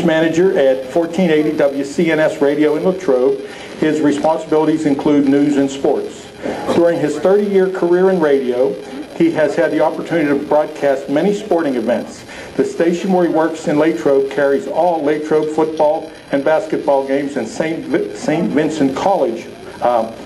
news manager at 1480 WCNS Radio in Latrobe. His responsibilities include news and sports. During his 30-year career in radio, he has had the opportunity to broadcast many sporting events. The station where he works in Latrobe carries all Latrobe football and basketball games and St. Vincent College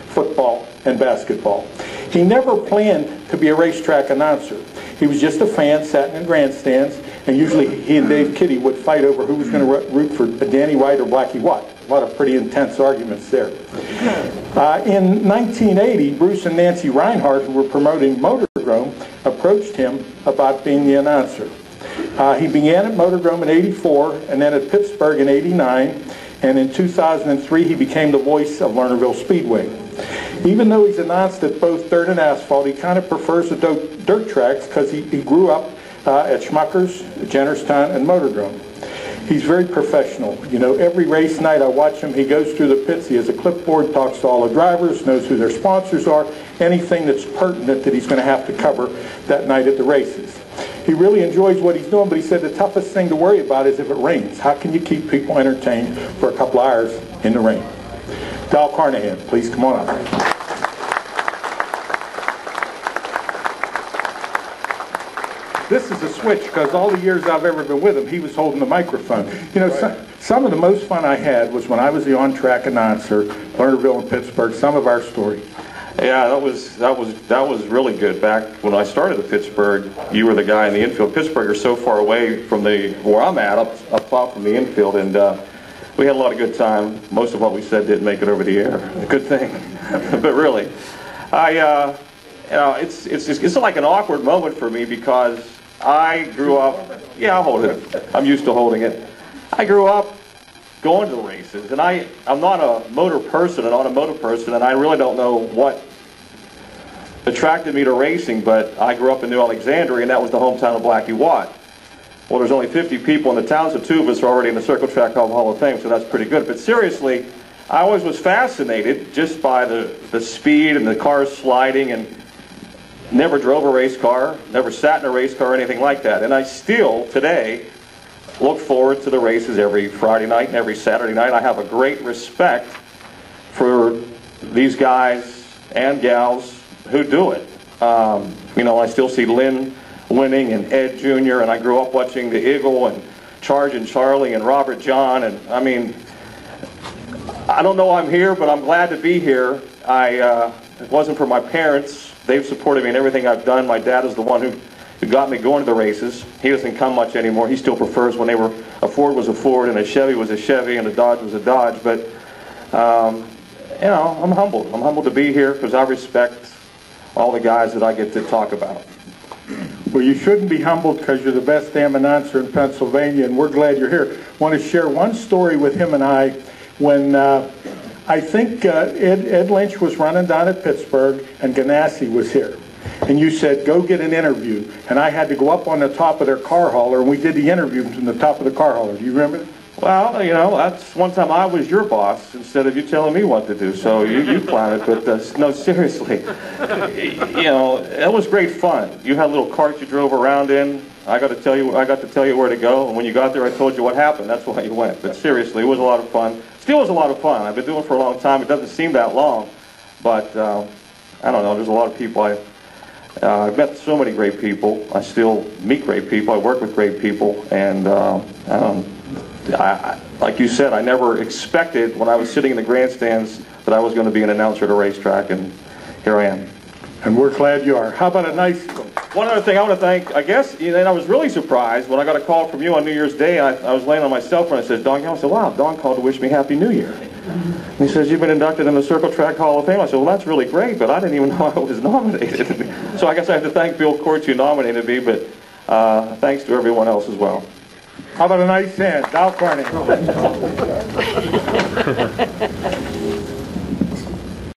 football and basketball. He never planned to be a racetrack announcer. He was just a fan, sat in grandstands, and usually he and Dave Kitty would fight over who was going to root for Danny White or Blackie Watt. A lot of pretty intense arguments there. In 1980, Bruce and Nancy Reinhardt, who were promoting Motordrome, approached him about being the announcer. He began at Motordrome in '84 and then at Pittsburgh in '89, and in 2003 he became the voice of Lernerville Speedway. Even though he's announced at both dirt and asphalt, he kind of prefers the dirt tracks because he grew up at Schmucker's, Jennerstown, and Motordrome. He's very professional. You know, every race night I watch him, he goes through the pits, he has a clipboard, talks to all the drivers, knows who their sponsors are, anything that's pertinent that he's going to have to cover that night at the races. He really enjoys what he's doing, but he said the toughest thing to worry about is if it rains. How can you keep people entertained for a couple hours in the rain? Dow Carnahan, please come on up. This is a switch because all the years I've ever been with him, he was holding the microphone. You know, some of the most fun I had was when I was the on-track announcer, Lernerville and Pittsburgh. Some of our story. Yeah, that was really good. Back when I started at Pittsburgh, you were the guy in the infield. Pittsburgh is so far away from where I'm at, up top from the infield, and we had a lot of good time. Most of what we said didn't make it over the air. A good thing, but really, it's like an awkward moment for me because I grew up. Yeah, I'll hold it. I'm used to holding it. I grew up going to the races, and I'm not a motor person, an automotive person, and I really don't know what attracted me to racing, but I grew up in New Alexandria, and that was the hometown of Blackie Watt. Well, there's only 50 people in the town, so 2 of us are already in the Circle Track Hall of Fame, so that's pretty good. But seriously, I always was fascinated just by the speed and the cars sliding, and never drove a race car, never sat in a race car or anything like that. And I still, today, look forward to the races every Friday night and every Saturday night. I have a great respect for these guys and gals who do it. You know, I still see Lynn winning and Ed Jr., and I grew up watching the Eagle and Charge and Charlie and Robert John, and I mean, I don't know I'm here, but I'm glad to be here. If it wasn't for my parents, they've supported me in everything I've done. My dad is the one who got me going to the races. He doesn't come much anymore. He still prefers when a Ford was a Ford and a Chevy was a Chevy and a Dodge was a Dodge. But, you know, I'm humbled. I'm humbled to be here because I respect all the guys that I get to talk about. Well, you shouldn't be humbled because you're the best damn announcer in Pennsylvania, and we're glad you're here. I want to share one story with him and I when I think Ed Lynch was running down at Pittsburgh and Ganassi was here. And you said, go get an interview. And I had to go up on the top of their car hauler, and we did the interview from the top of the car hauler. Do you remember? Well, you know, that's one time I was your boss instead of you telling me what to do. So you planned it. But no, seriously, you know, it was great fun. You had a little cart you drove around in. I got to tell you where to go. And when you got there, I told you what happened. That's why you went. But seriously, it was a lot of fun. Still was a lot of fun. I've been doing it for a long time. It doesn't seem that long. But I don't know. There's a lot of people. I've met so many great people. I still meet great people. I work with great people. And like you said, I never expected when I was sitting in the grandstands that I was going to be an announcer at a racetrack, and here I am. And we're glad you are. How about a nice... One other thing I want to thank, I guess, you know, I was really surprised when I got a call from you on New Year's Day. I was laying on my cell phone and I said, Don, I said, wow, Don called to wish me Happy New Year. And he says, you've been inducted in the Circle Track Hall of Fame. I said, well, that's really great, but I didn't even know I was nominated. So I guess I have to thank Bill Courts who nominated me, but thanks to everyone else as well. How about a nice hand? Dow Carnahan.